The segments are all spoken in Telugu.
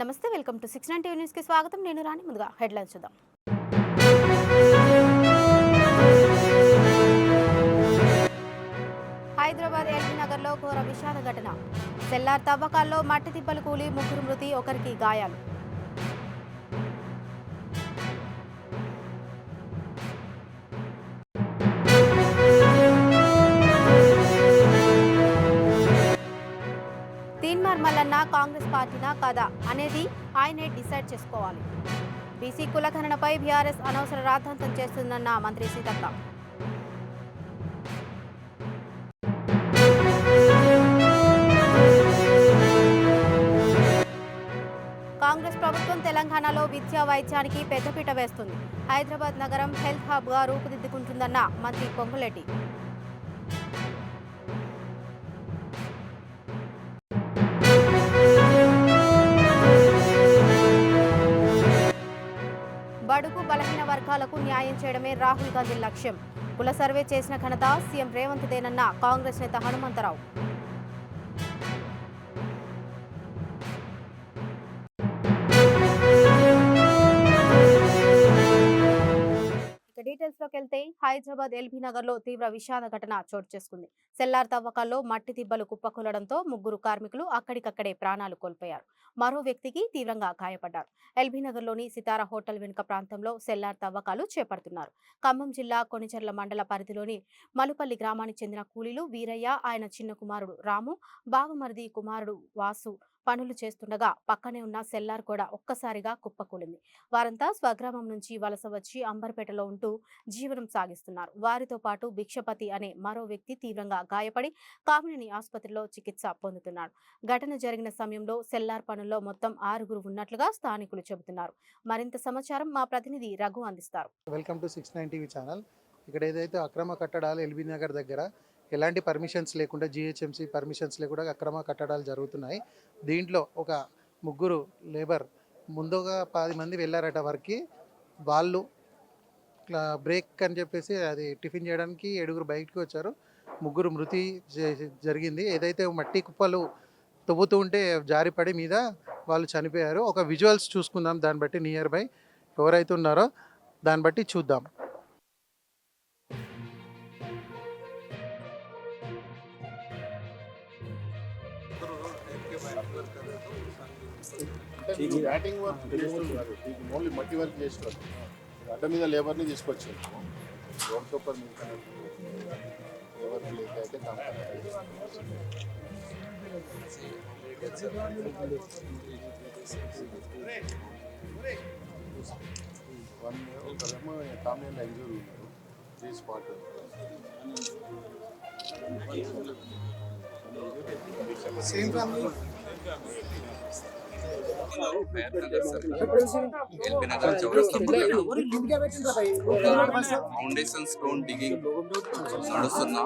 నమస్తే, వెల్కమ్ టు 690 న్యూస్ కి స్వాగతం. నేను రాణి. ముందుగా హెడ్లైన్స్ చూద్దాం. హైదరాబాద్ ఎల్బీ నగర్ లో ఘోర విషాద ఘటన. సెల్లార్ తవ్వకాల్లో మట్టి తిప్పలు కూలి 3 మృతి, 1కి గాయాలు. తీన్మార్ మల్లన్న కాంగ్రెస్ పార్టీనా కాదా అనేది ఆయనే డిసైడ్ చేసుకోవాలి. బీసీ కులగణనపై బీఆర్ఎస్ అనవసర రాద్ధాంతం చేస్తుందన్న మంత్రి సీతక్క. కాంగ్రెస్ ప్రభుత్వం తెలంగాణలో విద్యా వైద్యానికి పెద్దపీట వేస్తుంది. హైదరాబాద్ నగరం హెల్త్ హబ్ గా రూపుదిద్దుకుంటుందన్న మంత్రి పొంగులేటి. బడుగు బలహీన వర్గాలకు న్యాయం చేయడమే రాహుల్ గాంధీ లక్ష్యం. కుల సర్వే చేసిన ఘనత సీఎం రేవంత్ దేనన్న కాంగ్రెస్ నేత హనుమంతరావు. డీటెయిల్స్ లోకి వెళ్తే హైదరాబాద్ ఎల్బీ నగర్ లో తీవ్ర విషాద ఘటన చోటు చేసుకుంది. సెల్లార్ తవ్వకాల్లో మట్టి దిబ్బలు కుప్పకూలడంతో 3 కార్మికులు అక్కడికక్కడే ప్రాణాలు కోల్పోయారు. మరో వ్యక్తికి తీవ్రంగా గాయపడ్డారు. ఎల్బీ నగర్ లోని సితారా హోటల్ వెనుక ప్రాంతంలో సెల్లార్ తవ్వకాలు చేపడుతున్నారు. ఖమ్మం జిల్లా కొణిచెర్ల మండల పరిధిలోని మలుపల్లి గ్రామానికి చెందిన కూలీలు వీరయ్య, ఆయన చిన్న కుమారుడు రాము, బావమరిది కుమారుడు వాసు పనులు చేస్తుండగా పక్కనే ఉన్న సెల్లార్ కూడా ఒక్కసారిగా కుప్పకూలింది. వారంతా స్వగ్రామం నుంచి వలస వచ్చి అంబర్పేటలో ఉంటూ జీవనం సాగిస్తున్నారు. వారితో పాటు భిక్షపతి అనే మరో వ్యక్తి తీవ్రంగా గాయపడి కామినేని ఆసుపత్రిలో చికిత్స పొందుతున్నాడు. ఘటన జరిగిన సమయంలో సెల్లార్ పనుల్లో మొత్తం 6 ఉన్నట్లుగా స్థానికులు చెబుతున్నారు. మరింత సమాచారం మా ప్రతినిధి రఘు అందిస్తారు. Welcome to 690 channel. ఇక్కడ ఏదైతే అక్రమ కట్టడాలు ఎల్బీ నగర్ దగ్గర ఎలాంటి పర్మిషన్స్ లేకుండా జిహెచ్ఎంసీ పర్మిషన్స్ లేకుండా అక్రమ కట్టడాలు జరుగుతున్నాయి. దీంట్లో ఒక 3 లేబర్ ముందుగా 10 మంది వెళ్ళారట వర్క్కి. వాళ్ళు బ్రేక్ అని చెప్పేసి అది టిఫిన్ చేయడానికి 7 బయటకు వచ్చారు. 3 మృతి జరిగింది. ఏదైతే మట్టి కుప్పలు తవ్వుతూ ఉంటే జారిపడి మీద వాళ్ళు చనిపోయారు. ఒక విజువల్స్ చూసుకుందాం, దాన్ని బట్టి నియర్ బై ఎవరైతే ఉన్నారో దాన్ని బట్టి చూద్దాం. బ్యాటింగ్ వర్క్ ఓన్లీ మట్టి వర్క్ చేసేవారు. అడ్డ మీద లేబర్ని తీసుకొచ్చారు. రోడ్ సూపర్ లేబర్ లేక అయితే ఒకరేమో కామినేని ఇంజూరీ ఉన్నారు. 3 spot same family LB Nagar చౌరస్తా ఫౌండేషన్ స్టోన్ డిగింగ్ నడుస్తున్న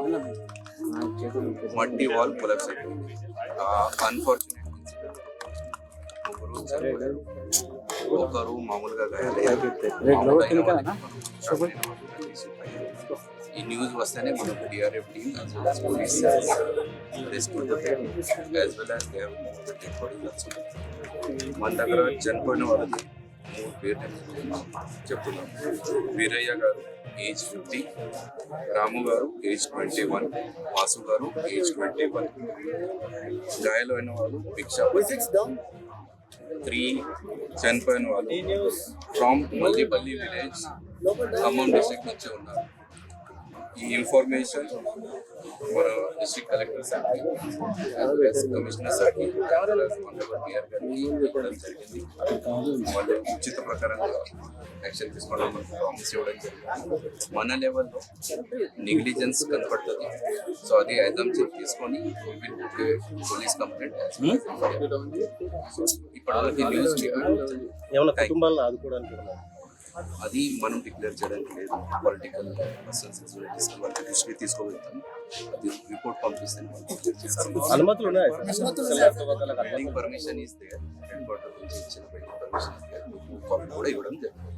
మట్టి వాల్ కొలాప్స్ అయిపోయింది. అన్ఫార్చునేట్ ఒకరు మామూలుగా గాయాలయ్యారు. ఈ న్యూస్ వస్తేనే మనం DRF team police rescue as well as they have dead body also. మన దగ్గర చనిపోయిన వాళ్ళకి 3 పేర్లు చెప్తున్నాం. వీరయ్య గారు ఏజ్ 50, రాము గారు ఏజ్ 21, వాసు గారు ఏజ్ 21. గాయాలైన వాళ్ళు భిక్షపతి. 3 చనిపోయిన వాళ్ళు ఫ్రమ్ మల్లిపల్లి విలేజ్, ఖమ్మం డిస్ట్రిక్ట్ నుంచి ఉన్నారు. ఈ ఇన్ఫర్మేషన్ మన డిస్ట్రిక్ట్ కలెక్టర్ సార్కి, కమిషనర్ సార్కి, గారికి ఇవ్వడం జరిగింది. వాళ్ళు ఉచిత ప్రకారంగా యాక్షన్ తీసుకోవడం ప్రామిస్ ఇవ్వడం జరిగింది. మన లెవెల్లో నెగ్లిజెన్స్ కనపడుతుంది. సో అది ఐదం తీసుకొని పోలీస్ కంప్లైంట్ ఇప్పటివరకు న్యూస్ అది మనం డిక్లేర్ చేయడానికి లేదు. పొలిటికల్ పర్సన్స్ వాళ్ళ దృష్టికి తీసుకోగలుగుతాం. అది రిపోర్ట్ పంపిస్తాను. బిల్డింగ్ పర్మిషన్ ఇస్తే హెడ్ క్వార్టర్ నుంచి ఇచ్చిన బిల్డింగ్ పర్మిషన్ కాపీ కూడా ఇవ్వడం జరిగింది.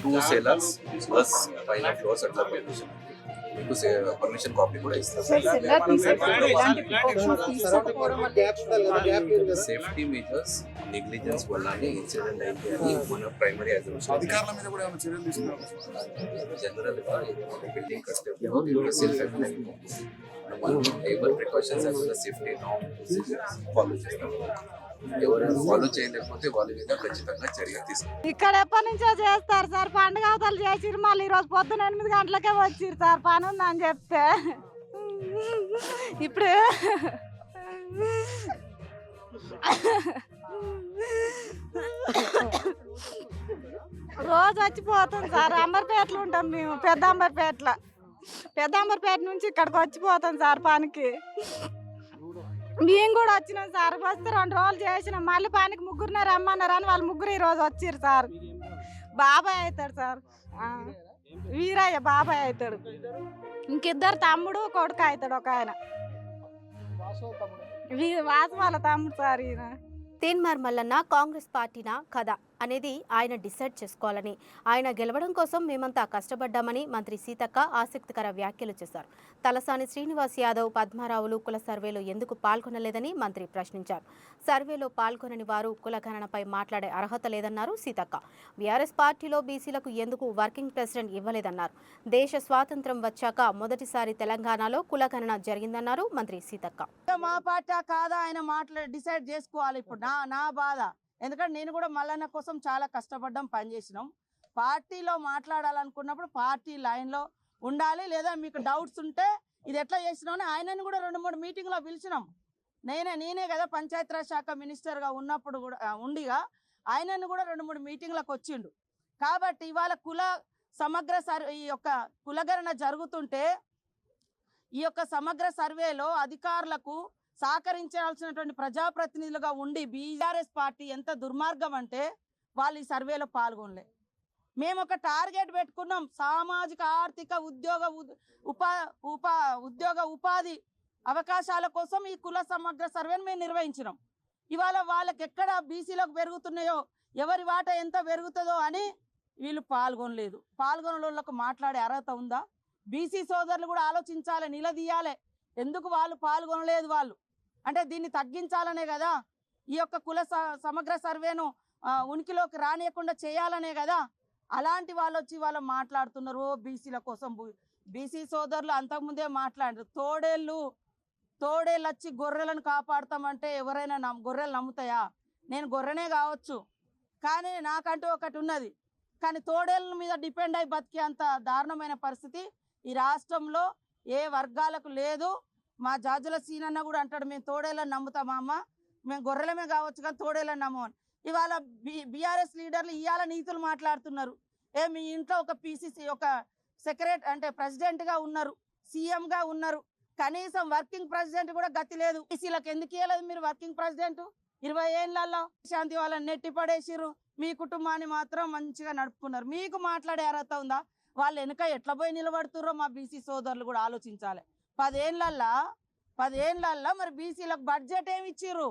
2 సెల్లర్స్ ప్లస్ 5 ఫ్లోర్స్ అట్లా పర్మిషన్ మీకు పర్మిషన్ కాపీ కూడా ఇస్తాం. సేఫ్టీ మెజర్స్ నెగ్లిజెన్స్ వల్లనే ఇన్సిడెంట్ అయింది అని మన ప్రైమరీ అధికారుల మీద కూడా ఏమైనా చర్యలు తీసుకున్నారు? జనరల్ గా బిల్డింగ్ కస్టమర్ సెల్ఫ్ ఎఫెక్ట్ మనం labour precautions and safety follow చేస్తాం. ఎవరైనా ఫాలో చేయలేకపోతే వాళ్ళ మీద ఖచ్చితంగా చర్య తీసుకుంటాం. ఇక్కడ ఎప్పటి నుంచో చేస్తారు సార్, పండుగ అవతలు చేసిరు, మళ్ళీ ఈరోజు పొద్దున 8 గంటలకే వచ్చిరు సార్, పని ఉందని చెప్తే. ఇప్పుడు రోజు వచ్చిపోతుంది సార్. అంబర్పేటలో ఉంటాం మేము, పెద్ద అంబర్పేట నుంచి ఇక్కడికి వచ్చిపోతాం సార్ పనికి. మేము కూడా వచ్చినాం సార్, వస్తే 2 రోజులు చేసినాం, మళ్ళీ పనికి 3 రమ్మన్నారు అని వాళ్ళు 3 ఈరోజు వచ్చిర్రు సార్. బాబాయ్ అవుతాడు సార్, వీరయ్య బాబాయ్ అవుతాడు, ఇంకిద్దరు తమ్ముడు కొడుకు అవుతాడు, ఒక ఆయన వాసు వాళ్ళ తమ్ముడు సార్. ఈయన తీన్మార్ మల్లన్న కాంగ్రెస్ పార్టీనా కదా అనేది ఆయన డిసైడ్ చేసుకోవాలని, ఆయన గెలవడం కోసం మేమంతా కష్టపడ్డామని మంత్రి సీతక్క ఆసక్తికర వ్యాఖ్యలు చేశారు. తలసాని శ్రీనివాస్ యాదవ్, పద్మారావులు కుల సర్వేలో ఎందుకు పాల్గొనలేదని మంత్రి ప్రశ్నించారు. సర్వేలో పాల్గొనని వారు కులగణనపై మాట్లాడే అర్హత లేదన్నారు సీతక్క. బీఆర్ఎస్ పార్టీలో బీసీలకు ఎందుకు వర్కింగ్ ప్రెసిడెంట్ ఇవ్వలేదన్నారు. దేశ స్వాతంత్ర్యం వచ్చాక మొదటిసారి తెలంగాణలో కులగణన జరిగిందన్నారు మంత్రి సీతక్క. మా పార్టీ కాదా ఆయన డిసైడ్ చేసుకోవాలి. ఇప్పుడు నా బాధ, ఎందుకంటే నేను కూడా మల్లన్న కోసం చాలా కష్టపడ్డాం, పనిచేసినాం. పార్టీలో మాట్లాడాలనుకున్నప్పుడు పార్టీ లైన్లో ఉండాలి. లేదా మీకు డౌట్స్ ఉంటే ఇది ఎట్లా చేసినామని ఆయనని కూడా 2-3 మీటింగ్లో పిలిచినాం. నేనే కదా పంచాయతీరాజ్ శాఖ మినిస్టర్గా ఉన్నప్పుడు కూడా ఉండిగా ఆయనను కూడా 2-3 మీటింగ్లకు వచ్చిండు. కాబట్టి ఇవాళ సమగ్ర ఈ యొక్క కులగణన జరుగుతుంటే ఈ యొక్క సమగ్ర సర్వేలో అధికారులకు సహకరించాల్సినటువంటి ప్రజాప్రతినిధులుగా ఉండి బీఆర్ఎస్ పార్టీ ఎంత దుర్మార్గం అంటే వాళ్ళు ఈ సర్వేలో పాల్గొనలే. మేము ఒక టార్గెట్ పెట్టుకున్నాం, సామాజిక ఆర్థిక ఉపాధి అవకాశాల కోసం ఈ కుల సమగ్ర సర్వేను మేము నిర్వహించినాం. ఇవాళ వాళ్ళకి ఎక్కడ బీసీలకు పెరుగుతున్నాయో, ఎవరి వాట ఎంత పెరుగుతుందో అని వీళ్ళు పాల్గొనలేదు. పాల్గొనలకు మాట్లాడే అర్హత ఉందా? బీసీ సోదరులు కూడా ఆలోచించాలి, నిలదీయాలి. ఎందుకు వాళ్ళు పాల్గొనలేదు? వాళ్ళు అంటే దీన్ని తగ్గించాలనే కదా, ఈ యొక్క కుల సమగ్ర సర్వేను ఉనికిలోకి రానియకుండా చేయాలనే కదా. అలాంటి వాళ్ళు వచ్చి వాళ్ళు మాట్లాడుతున్నారు బీసీల కోసం. బీసీ సోదరులు అంతకుముందే మాట్లాడారు, తోడేళ్ళు వచ్చి గొర్రెలను కాపాడుతామంటే ఎవరైనా గొర్రెలు నమ్ముతాయా? నేను గొర్రెనే కావచ్చు, కానీ నాకంటూ ఒకటి ఉన్నది. కానీ తోడేళ్ళ మీద డిపెండ్ అయి బతికే అంత దారుణమైన పరిస్థితి ఈ రాష్ట్రంలో ఏ వర్గాలకు లేదు. మా జాజుల సీనన్న కూడా అంటాడు, మేము తోడేళ్ళని నమ్ముతామా అమ్మ, మేము గొర్రెలమే కావచ్చు కానీ తోడేళ్ళని నమ్మని. ఇవాళ బీఆర్ఎస్ లీడర్లు ఇవాళ నీతులు మాట్లాడుతున్నారు. మీ ఇంట్లో ఒక పీసీసీ ఒక ప్రెసిడెంట్గా ఉన్నారు, సీఎంగా ఉన్నారు, కనీసం వర్కింగ్ ప్రెసిడెంట్ కూడా గతి లేదు. బీసీలకు ఎందుకు ఇవ్వలేదు మీరు వర్కింగ్ ప్రెసిడెంట్? 20 ఏళ్లలో శాంతి వాళ్ళని నెట్టి పడేసిర్రు, మీ కుటుంబాన్ని మాత్రం మంచిగా నడుపుకున్నారు. మీకు మాట్లాడే అర్హత ఉందా? వాళ్ళు వెనుక ఎట్లా పోయి నిలబడుతుర్రో మా బీసీ సోదరులు కూడా ఆలోచించాలి. 10 ఏళ్ళల్లో మరి బీసీలకు బడ్జెట్ ఏమి ఇచ్చిర్రు?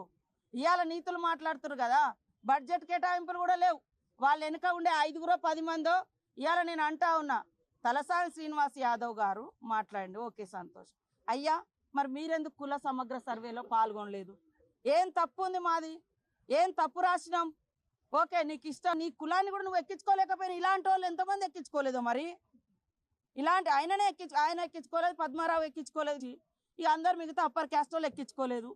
ఇవాళ నీతులు మాట్లాడుతున్నారు కదా, బడ్జెట్ కేటాయింపులు కూడా లేవు. వాళ్ళు వెనుక ఉండే 5-10 మందో ఇవాళ నేను అంటా ఉన్నా. తలసాని శ్రీనివాస్ యాదవ్ గారు మాట్లాడండి, ఓకే సంతోషం. అయ్యా మరి మీరెందుకు కుల సమగ్ర సర్వేలో పాల్గొనలేదు? ఏం తప్పు ఉంది మాది? ఏం తప్పు రాసినాం? ఓకే, నీకు ఇష్టం, నీ కులాన్ని కూడా నువ్వు ఎక్కించుకోలేకపోయినా ఇలాంటి వాళ్ళు ఎంతమంది ఎక్కించుకోలేదు? మరి ఇలాంటి ఆయన ఎక్కించుకోలేదు, పద్మారావు ఎక్కించుకోలేదు, ఇక అందరు మిగతా అప్పర్ క్యాస్ట్ వాళ్ళు ఎక్కించుకోలేదు,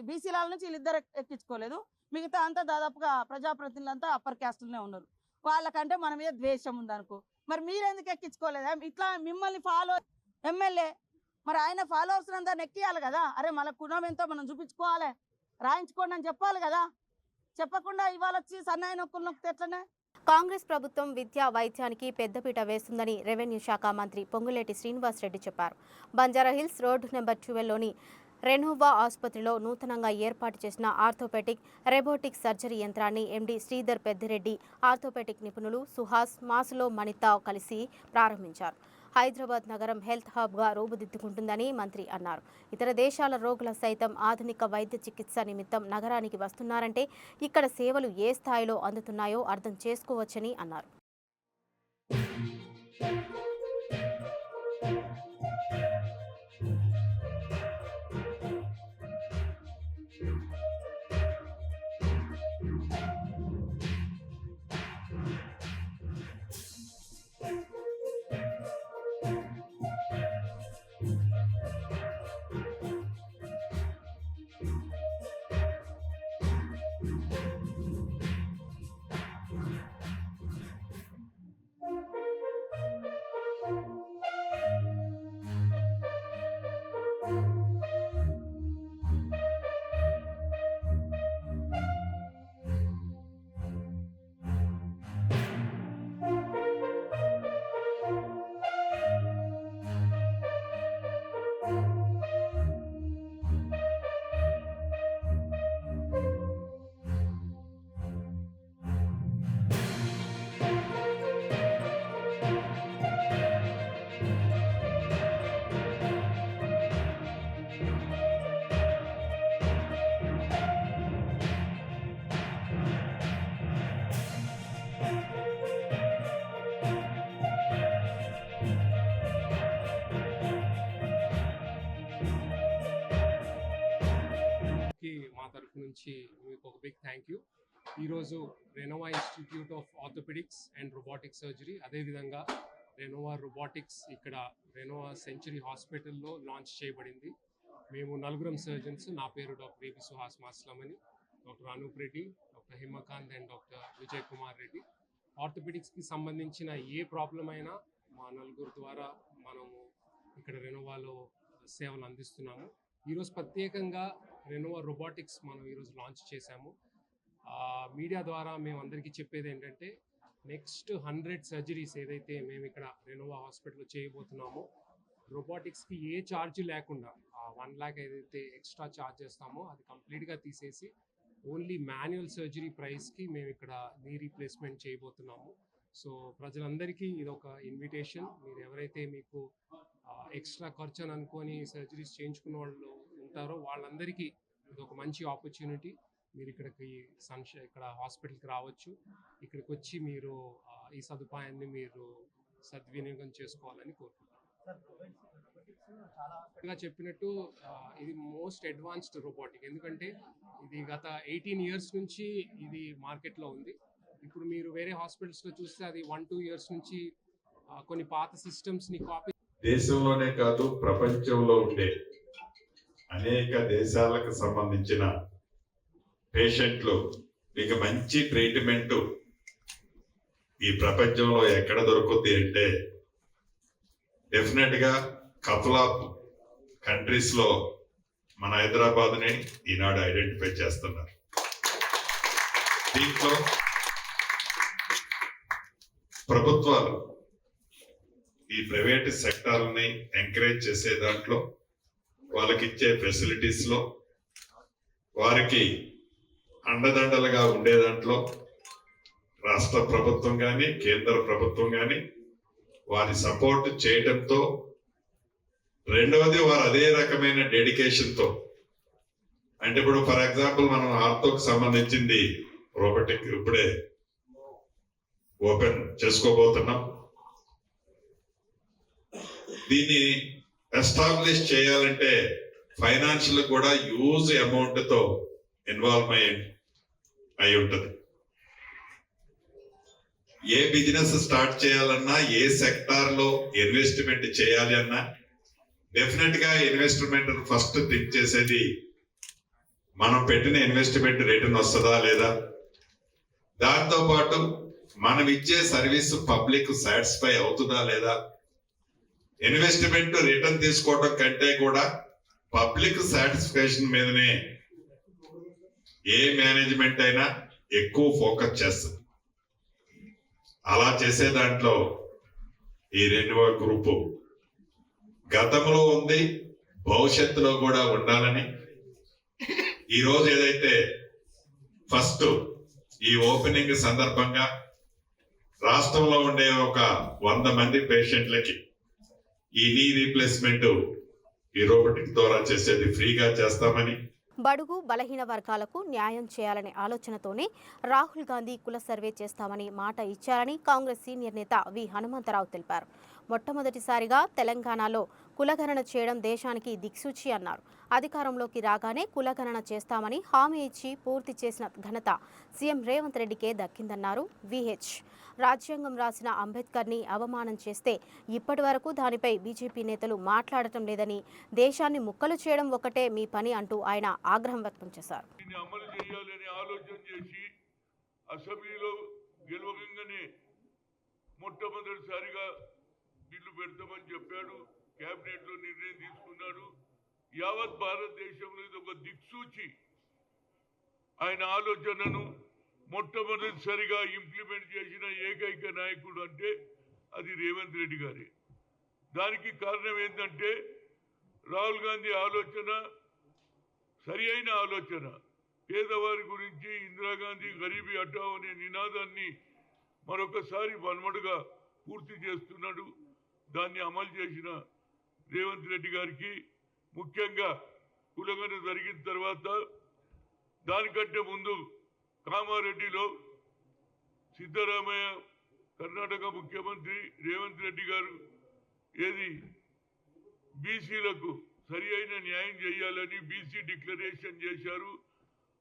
బీసీల నుంచి వీళ్ళిద్దరు ఎక్కించుకోలేదు, మిగతా అంతా దాదాపుగా ప్రజాప్రతినిధులు అంతా అప్పర్ క్యాస్ట్లోనే ఉన్నారు. వాళ్ళకంటే మన మీద ద్వేషం ఉందనుకో, మరి మీరెందుకు ఎక్కించుకోలేదు? ఇట్లా మిమ్మల్ని ఫాలో ఎమ్మెల్యే, మరి ఆయన ఫాలోవర్స్ అందరిని ఎక్కియాలి కదా. అరే మన కులం ఎంతో మనం చూపించుకోవాలి, రాయించుకోండి అని చెప్పాలి కదా. చెప్పకుండా ఇవాళ వచ్చి సన్నాయి నొక్కులు నొక్కితే ఎట్లనే? కాంగ్రెస్ ప్రభుత్వం విద్యా వైద్యానికి పెద్దపీట వేస్తుందని రెవెన్యూ శాఖ మంత్రి పొంగులేటి శ్రీనివాస్ రెడ్డి చెప్పారు. బంజారాహిల్స్ రోడ్ నెంబర్ 12లోని రెనోవా ఆసుపత్రిలో నూతనంగా ఏర్పాటు చేసిన ఆర్థోపెటిక్ రోబోటిక్ సర్జరీ యంత్రాన్ని ఎండీ శ్రీధర్ పెద్దిరెడ్డి, ఆర్థోపెటిక్ నిపుణులు సుహాస్, మాసులో మణిత కలిసి ప్రారంభించారు. హైదరాబాద్ నగరం హెల్త్ హబ్గా రూపుదిద్దుకుంటుందని మంత్రి అన్నారు. ఇతర దేశాల రోగుల సైతం ఆధునిక వైద్య చికిత్స నిమిత్తం నగరానికి వస్తున్నారంటే ఇక్కడ సేవలు ఏ స్థాయిలో అందుతున్నాయో అర్థం చేసుకోవచ్చని అన్నారు. మా తరఫు నుంచి మీకు ఒక బిగ్ థ్యాంక్ యూ. ఈరోజు Renova institute of orthopaedics and robotic surgery, అదేవిధంగా రెనోవా రోబోటిక్స్ ఇక్కడ రెనోవా సెంచరీ హాస్పిటల్లో లాంచ్ చేయబడింది. మేము నలుగురం సర్జన్స్, నా పేరు డాక్టర్ ఏబి సుహాస్ మాస్లం అని, doctor Anup Reddy, doctor Himakanth and doctor Vijay Kumar Reddy. ఆర్థోపెడిక్స్కి సంబంధించిన ఏ ప్రాబ్లం అయినా మా నలుగురు ద్వారా మనము ఇక్కడ రెనోవాలో సేవలు అందిస్తున్నాము. ఈరోజు ప్రత్యేకంగా రెనోవా రోబోటిక్స్ మనం ఈరోజు లాంచ్ చేశాము. మీడియా ద్వారా మేము అందరికీ చెప్పేది ఏంటంటే, నెక్స్ట్ 100 సర్జరీస్ ఏదైతే మేము ఇక్కడ రెనోవా హాస్పిటల్లో చేయబోతున్నామో, రోబోటిక్స్కి ఏ ఛార్జ్ లేకుండా 1 lakh ఏదైతే ఎక్స్ట్రా ఛార్జ్ చేస్తామో అది కంప్లీట్గా తీసేసి ఓన్లీ మాన్యువల్ సర్జరీ ప్రైస్కి మేము ఇక్కడ నీ రీప్లేస్మెంట్ చేయబోతున్నాము. సో ప్రజలందరికీ ఇది ఒక ఇన్విటేషన్. మీరు ఎవరైతే మీకు ఎక్స్ట్రా ఖర్చు అని అనుకొని సర్జరీస్ చేయించుకున్న వాళ్ళు ఉంటారో వాళ్ళందరికీ ఇది ఒక మంచి ఆపర్చునిటీ. మీరు ఇక్కడ హాస్పిటల్కి రావచ్చు. ఇక్కడికి వచ్చి మీరు ఈ సదుపాయాన్ని మీరు సద్వినియోగం చేసుకోవాలని కోరుకుంటున్నాను. చెప్పినట్టు ఇది మోస్ట్ అడ్వాన్స్డ్ రోబోటిక్, ఎందుకంటే ఇది గత 18 years నుంచి ఇది మార్కెట్లో ఉంది. ఇప్పుడు మీరు వేరే హాస్పిటల్స్లో చూస్తే అది 1-2 years నుంచి కొన్ని పాత సిస్టమ్స్ని కాపీ. దేశంలోనే కాదు, ప్రపంచంలో ఉండే అనేక దేశాలకు సంబంధించిన పేషెంట్లు మీకు మంచి ట్రీట్మెంట్ ఈ ప్రపంచంలో ఎక్కడ దొరుకుతుంది అంటే డెఫినెట్గా కపుల్ ఆఫ్ కంట్రీస్లో మన హైదరాబాద్ని ఈనాడు ఐడెంటిఫై చేస్తున్నారు. దీంట్లో ప్రభుత్వాలు ఈ ప్రైవేట్ సెక్టార్ని ఎంకరేజ్ చేసే దాంట్లో, వాళ్ళకి ఇచ్చే ఫెసిలిటీస్లో, వారికి అండదండలుగా ఉండే దాంట్లో రాష్ట్ర ప్రభుత్వం కానీ కేంద్ర ప్రభుత్వం కానీ వారి సపోర్ట్ చేయడంతో, రెండవది వారు అదే రకమైన డెడికేషన్తో, అంటే ఇప్పుడు ఫర్ ఎగ్జాంపుల్ మనం ఆర్థోకి సంబంధించింది రోబోటిక్ ఇప్పుడే ఓపెన్ చేసుకోబోతున్నాం. దీన్ని ఎస్టాబ్లిష్ చేయాలంటే ఫైనాన్షియల్ కూడా హ్యూజ్ అమౌంట్ తో ఇన్వాల్వ్మెంట్ అయి ఉంటుంది. ఏ బిజినెస్ స్టార్ట్ చేయాలన్నా, ఏ సెక్టార్ లో ఇన్వెస్ట్మెంట్ చేయాలి అన్నా డెఫినెట్ గా ఇన్వెస్ట్మెంట్ ఫస్ట్ థింక్ చేసేది మనం పెట్టిన ఇన్వెస్ట్మెంట్ రిటర్న్ వస్తుందా లేదా, దాంతో పాటు మనం ఇచ్చే సర్వీస్ పబ్లిక్ సాటిస్ఫై అవుతుందా లేదా. ఇన్వెస్ట్మెంట్ రిటర్న్ తీసుకోవడం కంటే కూడా పబ్లిక్ సాటిస్ఫాక్షన్ మీదనే ఏ మేనేజ్మెంట్ అయినా ఎక్కువ ఫోకస్ చేస్తుంది. అలా చేసే దాంట్లో ఈ రెనోవా గ్రూపు గతంలో ఉంది, భవిష్యత్తులో కూడా ఉండాలని ఈరోజు ఏదైతే ఫస్ట్ ఈ ఓపెనింగ్ సందర్భంగా రాష్ట్రంలో ఉండే ఒక 100 మంది పేషెంట్లకి ఈ నీ రీప్లేస్మెంట్ ఈ రోబోటిక్ ద్వారా చేసేది ఫ్రీగా చేస్తామని, బడుగు బలహీన వర్గాలకు న్యాయం చేయాలనే ఆలోచనతోనే రాహుల్ గాంధీ కుల సర్వే చేస్తామని మాట ఇచ్చారని కాంగ్రెస్ సీనియర్ నేత వి హనుమంతరావు తెలిపారు. మొట్టమొదటిసారిగా తెలంగాణలో కులగణన చేయడం దేశానికి దిక్సూచి అన్నారు. అధికారంలోకి రాగానే కులగణన చేస్తామని హామీ ఇచ్చి పూర్తి చేసిన ఘనత సీఎం రేవంత్ రెడ్డికే దక్కిందన్నారు విహెచ్. రాజ్యాంగం రాసిన అంబేద్కర్ని అవమానం చేస్తే ఇప్పటి వరకు దానిపై బీజేపీ నేతలు మాట్లాడటం లేదని, దేశాన్ని ముక్కలు చేయడం ఒకటే మీ పని అంటూ ఆయన ఆగ్రహం వ్యక్తం చేశారు. అమలు చేయాలని ఆలోచన చేసి అసెంబ్లీలో గెలవగానే మొట్టమొదటిసారిగా బిల్లు పెడతామని చెప్పాడు. కేబినెట్ లో నిర్ణయం తీసుకున్నాడు. యావత్ భారతదేశంలో ఇది ఒక దిక్సూచి. ఆయన ఆలోచనను మొట్టమొదటిసారిగా ఇంప్లిమెంట్ చేసిన ఏకైక నాయకుడు అంటే అది రేవంత్ రెడ్డి గారే. దానికి కారణం ఏంటంటే రాహుల్ గాంధీ ఆలోచన సరి అయిన ఆలోచన. పేదవారి గురించి ఇందిరాగాంధీ గరీబీ హఠావో అనే నినాదాన్ని మరొకసారి వన్మడుగా పూర్తి చేస్తున్నాడు. దాన్ని అమలు చేసిన రేవంత్ రెడ్డి గారికి, ముఖ్యంగా కులగణన జరిగిన తర్వాత దానికంటే ముందు కామారెడ్డిలో సిద్ధరామయ్య కర్ణాటక ముఖ్యమంత్రి రేవంత్ రెడ్డి గారు ఏది బీసీలకు సరి అయిన న్యాయం చేయాలని బీసీ డిక్లరేషన్ చేశారు.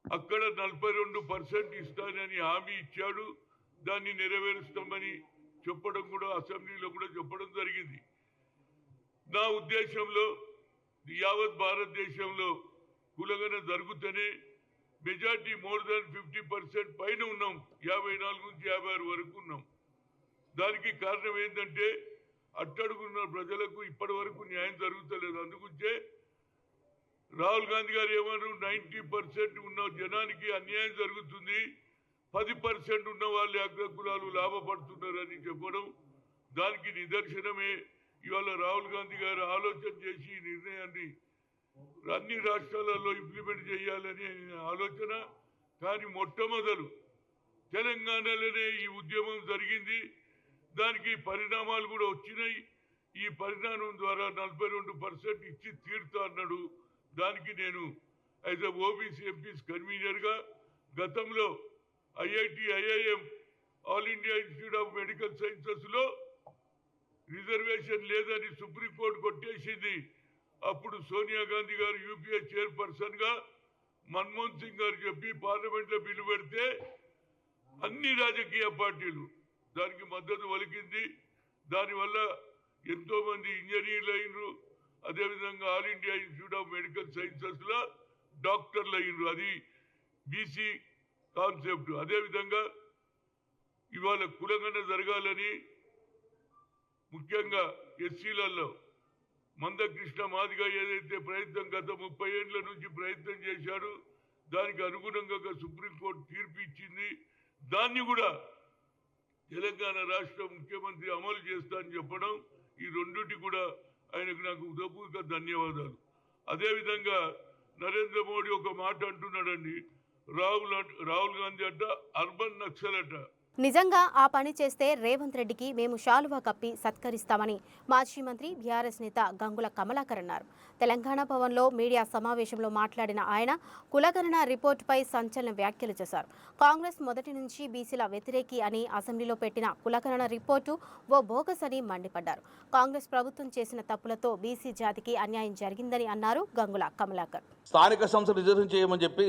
అక్కడ 42% ఇస్తానని హామీ ఇచ్చాడు. దాన్ని నెరవేరుస్తామని చెప్పడం కూడా అసెంబ్లీలో కూడా చెప్పడం జరిగింది. నా ఉద్దేశంలో యావత్ భారతదేశంలో కులగణన జరుగుతూనే మెజార్టీ మోర్ దాన్ 50% పైన ఉన్నాం. 54 నుంచి 56 వరకు ఉన్నాం. దానికి కారణం ఏంటంటే అట్టడుగున్న ప్రజలకు ఇప్పటి వరకు న్యాయం జరుగుతలేదు. అందుకుంటే రాహుల్ గాంధీ గారు ఏమన్నారు, 90% ఉన్న జనానికి అన్యాయం జరుగుతుంది, 10% ఉన్న వాళ్ళు అగ్రకులాలు లాభపడుతున్నారని చెప్పడం. దానికి నిదర్శనమే ఇవాళ రాహుల్ గాంధీ గారు ఆలోచన చేసి ఈ నిర్ణయాన్ని అన్ని రాష్ట్రాలలో ఇంప్లిమెంట్ చేయాలని ఆలోచన. కానీ మొట్టమొదలు తెలంగాణలోనే ఈ ఉద్యమం జరిగింది. దానికి పరిణామాలు కూడా వచ్చినాయి. ఈ పరిణామం ద్వారా 42% ఇచ్చి తీరుతా అన్నాడు. దానికి నేను యాజ్ ఎ ఓబీసీ ఎంపీస్ కన్వీనర్గా గతంలో IIT, IIM, all India institute of medical సైన్సెస్లో రిజర్వేషన్ లేదని సుప్రీంకోర్టు కొట్టేసింది. అప్పుడు సోనియా గాంధీ గారు యూపీఏ చైర్పర్సన్గా మన్మోహన్ సింగ్ గారు చెప్పి పార్లమెంట్లో బిల్లు పెడితే అన్ని రాజకీయ పార్టీలు దానికి మద్దతు పలికింది. దానివల్ల ఎంతోమంది ఇంజనీర్లు అయినరు. అదేవిధంగా all India institute of medical సైన్సెస్లో డాక్టర్లు అయినరు. అది బీసీ కాన్సెప్ట్. అదేవిధంగా ఇవాళ కులగణన జరగాలని ముఖ్యంగా ఎస్సీలలో మందకృష్ణ మాదిగ ఏదైతే ప్రయత్నం గత 30 ఏళ్ల నుంచి ప్రయత్నం చేశాడు, దానికి అనుగుణంగా సుప్రీంకోర్టు తీర్పు ఇచ్చింది. దాన్ని కూడా తెలంగాణ రాష్ట్ర ముఖ్యమంత్రి అమలు చేస్తా అని చెప్పడం, ఈ రెండుటి కూడా ఆయనకు నాకు హృదయపూర్వక ధన్యవాదాలు. అదేవిధంగా నరేంద్ర మోడీ ఒక మాట అంటున్నాడండి, రాహుల్ గాంధీ అట అర్బన్ నక్సల్ అట. నిజంగా ఆ పని చేస్తే రేవంత్ రెడ్డికి మేము శాలువా కప్పి సత్కరిస్తామని మాజీ మంత్రి బీఆర్ఎస్ నేత గంగుల కమలాకర్ అన్నారు. తెలంగాణ భవన్లో మీడియా సమావేశంలో మాట్లాడిన ఆయన కులగణన రిపోర్టుపై సంచలన వ్యాఖ్యలు చేశారు. కాంగ్రెస్ మొదటి నుంచి బీసీల వ్యతిరేకి అని అసెంబ్లీలో పెట్టిన కులగణన రిపోర్టు ఓ బోగస్ అని మండిపడ్డారు. కాంగ్రెస్ ప్రభుత్వం చేసిన తప్పులతో బీసీ జాతికి అన్యాయం జరిగిందని అన్నారు గంగుల కమలాకర్. స్థానిక సంస్థలు రిజర్వేషన్ చేయమని చెప్పి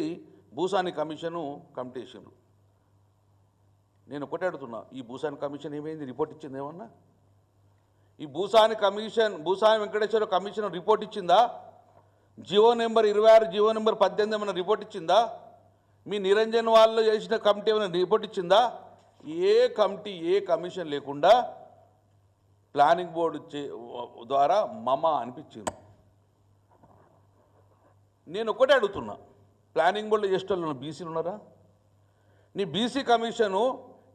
భూసాని కమిషను కమిటీ వేసిండ్రు. నేను ఒకటే అడుగుతున్నా, ఈ భూసాని కమిషన్ ఏమైంది? రిపోర్ట్ ఇచ్చింది ఏమన్నా? ఈ భూసాని వెంకటేశ్వర కమిషన్ రిపోర్ట్ ఇచ్చిందా? జియో నెంబర్ 26, జియో నెంబర్ 18 ఏమైనా రిపోర్ట్ ఇచ్చిందా? మీ నిరంజన్ వాళ్ళు చేసిన కమిటీ ఏమైనా రిపోర్ట్ ఇచ్చిందా? ఏ కమిటీ, ఏ కమిషన్ లేకుండా ప్లానింగ్ బోర్డు ద్వారా మమ అనిపించింది. నేను ఒకటే అడుగుతున్నా, ప్లానింగ్ బోర్డులో చేసేటోళ్ళు బీసీలు ఉన్నారా? నీ బీసీ కమిషను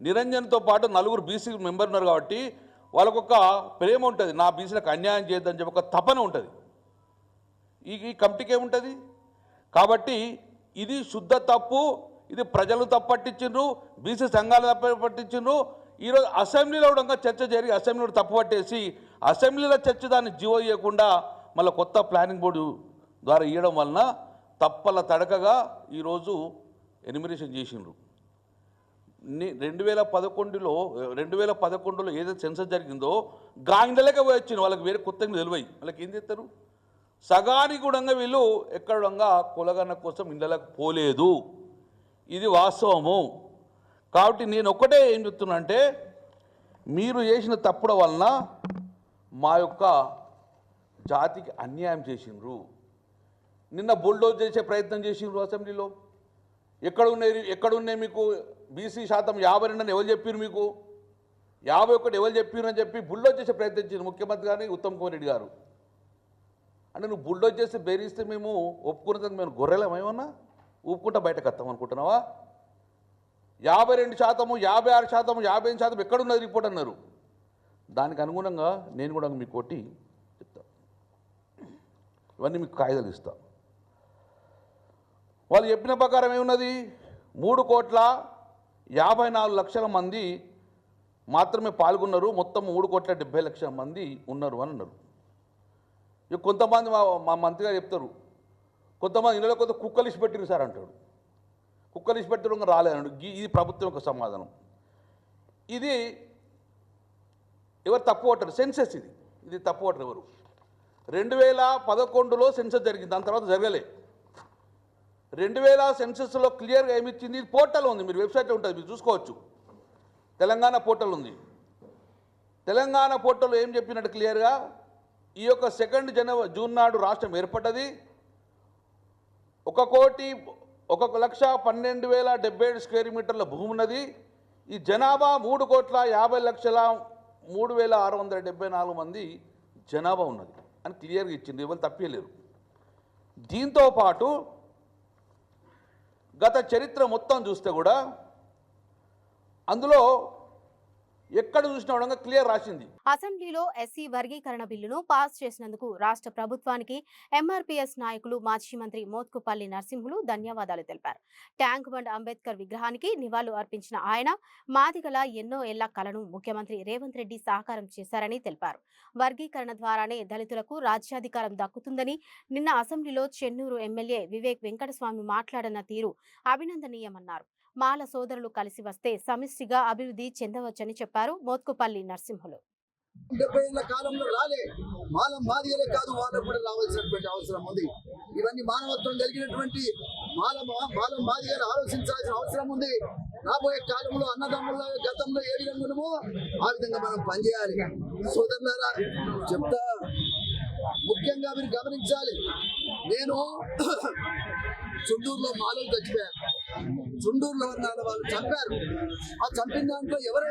నిరంజన్తో పాటు 4 బీసీ మెంబర్ ఉన్నారు కాబట్టి వాళ్ళకొక ప్రేమ ఉంటుంది, నా బీసీలకు అన్యాయం చేయొద్దని చెప్పి ఒక తపన ఉంటుంది. ఈ కమిటీకి ఏముంటుంది? కాబట్టి ఇది శుద్ధ తప్పు. ఇది ప్రజలు తప్పట్టించిండ్రు, బీసీ సంఘాలు తప్పట్టించిండ్రు. ఈరోజు అసెంబ్లీలో కూడా చర్చ జరిగి అసెంబ్లీలో తప్పు పట్టేసి అసెంబ్లీలో చర్చ దాన్ని జీవో ఇవ్వకుండా మళ్ళీ కొత్త ప్లానింగ్ బోర్డు ద్వారా ఇవ్వడం వలన తప్పల తడకగా ఈరోజు ఎనిమినేషన్ చేసిండ్రు. 2011లో ఏదైతే సెన్సస్ జరిగిందో గాంధీలకే పోయి వచ్చింది, వాళ్ళకి వేరే కొత్త తెలివై వాళ్ళకి ఏం చేస్తారు. సగానికి కూడా వీళ్ళు ఎక్కడంగా కులగన్న కోసం ఇళ్ళకి పోలేదు, ఇది వాస్తవము. కాబట్టి నేను ఒక్కటే ఏం చెప్తున్నా అంటే, మీరు చేసిన తప్పుల వలన మా యొక్క జాతికి అన్యాయం చేసిండ్రు. నిన్న బుల్డోజ్ చేసే ప్రయత్నం చేసిండ్రు అసెంబ్లీలో. ఎక్కడున్నాయి మీకు బీసీ శాతం 52 అని ఎవరు చెప్పారు, మీకు 51 ఎవరు చెప్పారు అని చెప్పి బుల్డోజ్ చేసే ప్రయత్నం చేసింది ముఖ్యమంత్రి గారిని ఉత్తమ్ కుమార్ రెడ్డి గారు. అంటే నువ్వు బుల్డోజ్ చేసి బెదిరిస్తే మేము ఒప్పుకున్నది, మేము గొర్రెలం ఏమన్నా ఊపుకుంటా బయటకు వస్తాం అనుకుంటున్నావా? 52%, 56%, 55% ఎక్కడున్నది రిపోర్ట్ అన్నారు. దానికి అనుగుణంగా నేను కూడా మీకు కొట్టి చెప్తా, ఇవన్నీ మీకు కాగితాలు ఇస్తా. వాళ్ళు చెప్పిన ప్రకారం ఏమున్నది, 3,54,00,000 మంది మాత్రమే పాల్గొన్నారు, మొత్తం 3,70,00,000 మంది ఉన్నారు అని అన్నారు. ఇక కొంతమంది మా మంత్రి గారు చెప్తారు, కొంతమంది ఇళ్ళలో కొంత కుక్కలు ఇచ్చి పెట్టిరు సార్ అంటాడు. కుక్కలు ఇచ్చి పెట్టడం రాలేదన్నాడు. ఇది ప్రభుత్వం యొక్క సమాధానం. ఇది ఎవరు తప్పు పట్టారు? సెన్సెస్ ఇది తప్పు పట్టరు ఎవరు. 2011లో సెన్సస్ జరిగింది, దాని తర్వాత జరగలే. 2000 సెన్సస్లో క్లియర్గా ఏమిచ్చింది, పోర్టల్ ఉంది, మీరు వెబ్సైట్లో ఉంటుంది, మీరు చూసుకోవచ్చు. తెలంగాణ పోర్టల్ ఉంది. తెలంగాణ పోర్టల్ ఏం చెప్పినట్టు క్లియర్గా, ఈ యొక్క 2 జూన్ నాడు రాష్ట్రం ఏర్పడ్డది. 1,12,077 స్క్వేర్ మీటర్ల భూమి ఉన్నది. ఈ జనాభా 3,50,03,674 మంది జనాభా ఉన్నది అని క్లియర్గా ఇచ్చింది, ఎవరు తప్పలేరు. దీంతో పాటు గత చరిత్ర మొత్తం చూస్తే కూడా అందులో ఎక్కడ చూసినా కూడా క్లియర్ రాసింది. అసెంబ్లీలో ఎస్సీ వర్గీకరణ బిల్లును పాస్ చేసినందుకు రాష్ట్ర ప్రభుత్వానికి ఎంఆర్పీఎస్ నాయకులు మాజీ మంత్రి మోత్కుపల్లి నరసింహులు ధన్యవాదాలు తెలిపారు. ట్యాంక్ బండ్ అంబేద్కర్ విగ్రహానికి నివాళులు అర్పించిన ఆయన మాదిగల ఎన్నో ఏళ్ల కలను ముఖ్యమంత్రి రేవంత్ రెడ్డి సాకారం చేశారని తెలిపారు. వర్గీకరణ ద్వారానే దళితులకు రాజ్యాధికారం దక్కుతుందని నిన్న అసెంబ్లీలో చెన్నూరు ఎమ్మెల్యే వివేక్ వెంకటస్వామి మాట్లాడిన తీరు అభినందనీయమన్నారు. మాల సోదరులు కలిసి వస్తే సమిష్టిగా అభివృద్ధి చెందవచ్చని చెప్పారు మోత్కుపల్లి నరసింహులు. 70 ఏళ్ల కాలంలో రాలే, మాదిగలే కాదు వాళ్ళకు కూడా రావాల్సినటువంటి అవసరం ఉంది. ఇవన్నీ మానవత్వం కలిగినటువంటి మాదిగలు ఆలోచించాల్సిన అవసరం ఉంది. రాబోయే కాలంలో అన్నదమ్ముల గతంలో ఏ విధంగా ఉన్నామో ఆ విధంగా మనం పనిచేయాలి. సోదరులారా చెప్తా, ముఖ్యంగా మీరు గమనించాలి. నేను చుండూరులో మాలలు చచ్చిపోయారు. చుండూరులో వాళ్ళు చంపారు. ఆ చంపిన దాంట్లో ఎవరు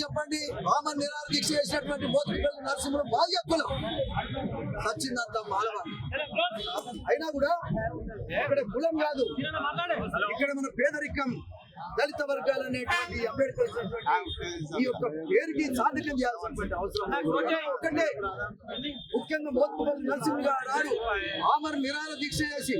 చెప్పండి? ఆమరణ నిరాహార దీక్ష చేసినటువంటి మోత్కుపల్లి నరసింహులు బాధ్యతలు చచ్చిందంతా మాలవ. అయినా కూడా ఇక్కడ కులం కాదు, ఇక్కడ మన పేదరికం, దళిత వర్గాలు అనేటువంటి అంబేద్కర్ ఈ యొక్క పేరుకి సాధకం చేయాల్సినటువంటి అవసరం ఒకటే. ముఖ్యంగా మోత్కుపల్లి నరసింహులు గారు ఆమరణ నిరాహార దీక్ష చేసి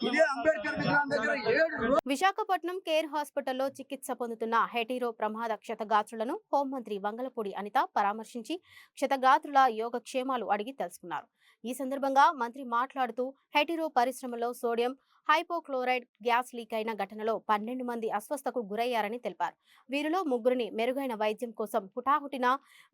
ఇదే అంబేద్కర్ విగ్రహం దగ్గర 7 విశాఖపట్నం కేర్ హాస్పిటల్లో చికిత్స పొందుతున్న హెటీరో ప్రమాద క్షతగాత్రులను హోంమంత్రి వంగలపూడి అనిత పరామర్శించి క్షతగాత్రుల యోగక్షేమాలు అడిగి తెలుసుకున్నారు. ఈ సందర్భంగా మంత్రి మాట్లాడుతూ హెటీరో పరిశ్రమలో సోడియం హైపోక్లోరైడ్ గ్యాస్ లీక్ అయిన ఘటనలో 12 మంది అస్వస్థకు గురయ్యారని తెలిపారు. వీరిలో 3 మెరుగైన వైద్యం కోసం హుటాహుటిన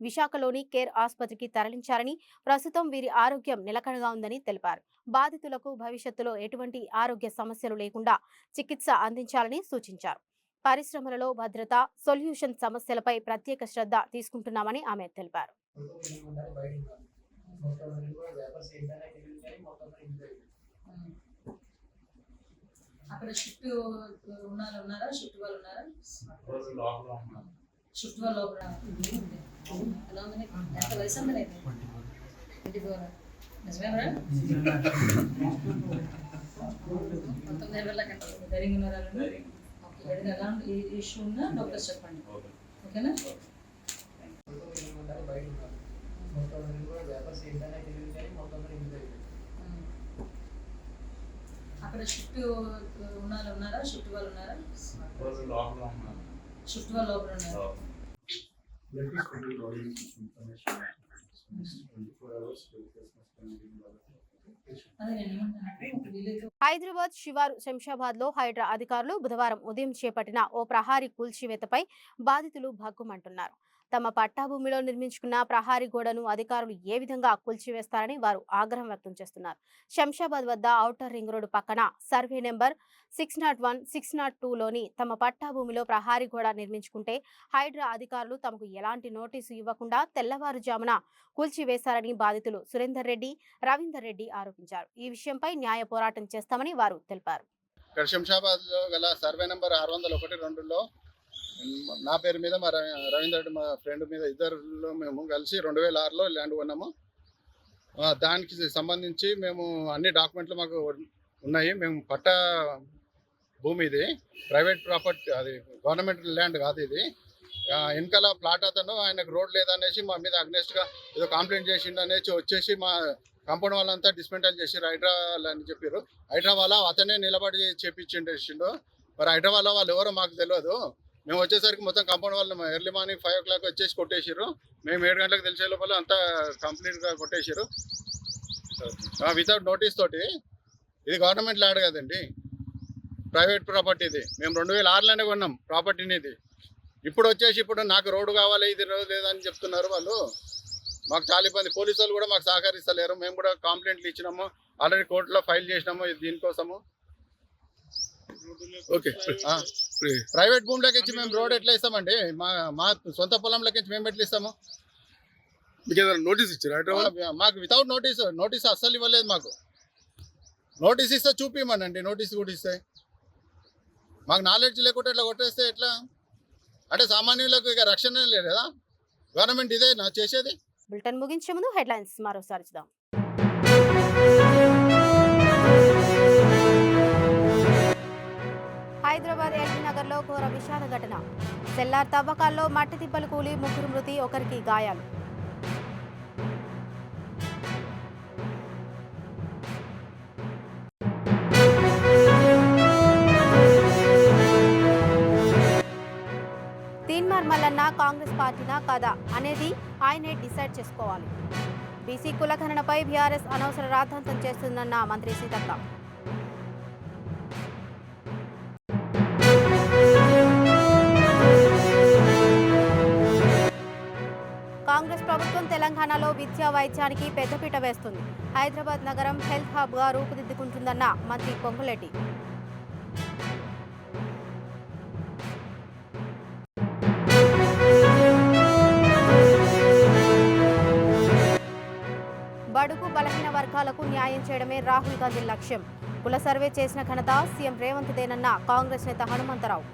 విశాఖలోని కేర్ ఆసుపత్రికి తరలించారని, ప్రస్తుతం వీరి ఆరోగ్యం నిలకడగా ఉందని తెలిపారు. బాధితులకు భవిష్యత్తులో ఎటువంటి ఆరోగ్య సమస్యలు లేకుండా చికిత్స అందించాలని సూచించారు. పరిశ్రమలలో భద్రత, సొల్యూషన్ సమస్యలపై ప్రత్యేక శ్రద్ధ తీసుకుంటున్నామని ఆమె తెలిపారు. అక్కడ షిఫ్ట్ ఉన్నారా? షిఫ్ట్ వాళ్ళు ఉన్నారా? షిఫ్ట్ వాళ్ళు లోపల ఎలా ఉందని ఎంత వయసు ఉందని 24 నిజమేనా? 19 ఏళ్ళ కంటే ధైర్యంగా ఉన్నారా? ఓకే, ఏదైనా ఎలాంటి ఇష్యూ ఉన్నా డాక్టర్స్ చెప్పండి, ఓకేనా? అక్కడ షిఫ్ట్ ఉన్నారా? షిఫ్ట్ వాళ్ళు ఉన్నారా? షిఫ్ట్ వాళ్ళు లోపల ఉన్నారు. అదే నేను ఏమంటానంటే ఒక విలేజ్ హైదరాబాద్ శివారు శంషాబాద్ లో హైడ్రా అధికారులు బుధవారం ఉదయం చేపట్టిన ఓ ప్రహారీ కూల్చివేతపై బాధితులు భగ్గుమంటున్నారు. తమ పట్టాభూమిలో నిర్మించుకున్న ప్రహారీ గోడను అధికారులు ఏ విధంగా కూల్చివేస్తారని వారు ఆగ్రహం వ్యక్తం చేస్తున్నారు. శంషాబాద్ వద్ద ఔటర్ రింగ్ రోడ్డు పక్కన సర్వే నెంబర్ 601, 602లోని తమ పట్టాభూమిలో ప్రహారీ గోడ నిర్మించుకుంటే హైడ్రా అధికారులు తమకు ఎలాంటి నోటీసు ఇవ్వకుండా తెల్లవారుజామున కూల్చివేశారని బాధితులు సురేందర్ రెడ్డి, రవీందర్ రెడ్డి ఆరోపించారు. ఈ విషయంపై న్యాయ పోరాటం చేస్తామని వారు తెలిపారు. శంషాబాద్ లో గల సర్వే నెంబర్ 601-2లో నా పేరు మీద మా రవీందర్ రెడ్డి మా ఫ్రెండ్ మీద ఇద్దరు మేము కలిసి 2006లో ల్యాండ్ కొన్నాము. దానికి సంబంధించి మేము అన్ని డాక్యుమెంట్లు మాకు ఉన్నాయి. మేము పట్టా భూమి, ఇది ప్రైవేట్ ప్రాపర్టీ, అది గవర్నమెంట్ ల్యాండ్ కాదు. ఇది వెనకాల ప్లాట్ అతను ఆయనకు రోడ్ లేదనేసి మా మీద అగ్నెస్ట్గా ఏదో కంప్లైంట్ చేసిండు అనేసి వచ్చేసి మా కాంపౌండ్ వాళ్ళంతా డిస్మెంటల్ చేసి హైడ్రా అని చెప్పారు. హైడ్రా వాళ్ళ అతనే నిలబడి చేపించిండు. మరి హైడ్రా వాళ్ళ వాళ్ళు ఎవరో మాకు తెలియదు. మేము వచ్చేసరికి మొత్తం కాంపౌండ్ వాళ్ళు ఎర్లీ మార్నింగ్ 5 o'clock వచ్చేసి కొట్టేసారు. మేము 7 గంటలకు తెలిసే లోపల అంతా కంప్లీట్గా కొట్టేసారు వితౌట్ నోటీస్ తోటి. ఇది గవర్నమెంట్ ల్యాండ్ కదండి, ప్రైవేట్ ప్రాపర్టీ. ఇది మేము 2006లోనే కొన్నాం ప్రాపర్టీని. ఇది ఇప్పుడు వచ్చేసి ఇప్పుడు నాకు రోడ్డు కావాలి, ఇది రోడ్డు లేదని చెప్తున్నారు వాళ్ళు. మాకు చాలా ఇబ్బంది. పోలీసు వాళ్ళు కూడా మాకు సహకరిస్తలేరు. మేము కూడా కంప్లైంట్లు ఇచ్చినాము, ఆల్రెడీ కోర్టులో ఫైల్ చేసినాము దీనికోసము. ఓకే, ప్రైవేట్ భూమిలోకి ఇచ్చి మేము రోడ్ ఎట్లా ఇస్తామండి? మా సొంత పొలంలోకి ఇచ్చి మేము ఎట్లా ఇస్తాము? మీకు ఏదైనా నోటీస్ ఇచ్చారు? మాకు వితౌట్ నోటీస్ అస్సలు ఇవ్వలేదు. మాకు నోటీస్ ఇస్తే చూపిమనండి. నోటీస్ కూడా ఇస్తే మాకు నాలెడ్జ్ లేకుంటే ఎట్లా కొట్టేస్తే ఎట్లా? అంటే సామాన్యులకు ఇక రక్షణ లేదు కదా. గవర్నమెంట్ ఇదే నా చేసేది. బులెటిన్ ముగించే ముందు హెడ్లైన్స్ మరోసారి చూద్దాం. హైదరాబాద్ ఎల్బీ నగర్ లో ఘోర విషాద ఘటన. సెల్లార్ తవ్వకాల్లో మట్టి తిప్పలు కూలి 3 మృతి, 1కి గాయాలు. తీన్మార్ మల్లన్న కాంగ్రెస్ పార్టీనా కాదా అనేది ఆయనే డిసైడ్ చేసుకోవాలి. బీసీ కులగణనపై బీఆర్ఎస్ అనవసర రాద్ధాంతం చేస్తుందన్న మంత్రి సీతక్క. కాంగ్రెస్ ప్రభుత్వం తెలంగాణలో విద్యా వైద్యానికి పెద్దపీట వేస్తుంది. హైదరాబాద్ నగరం హెల్త్ హబ్ గా రూపుదిద్దుకుంటుందన్న మంత్రి పొంగులేటి. బడుగు బలహీన వర్గాలకు న్యాయం చేయడమే రాహుల్ గాంధీ లక్ష్యం. కుల సర్వే చేసిన ఘనత సీఎం రేవంత్ దేనన్న కాంగ్రెస్ నేత హనుమంతరావు.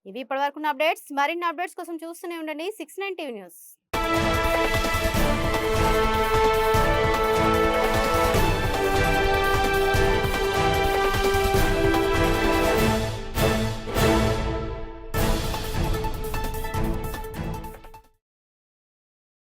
ఇవి ఇప్పటివరకు అప్డేట్స్. మరిన్ని అప్డేట్స్ కోసం చూస్తూనే ఉండండి 69 టీవీ న్యూస్.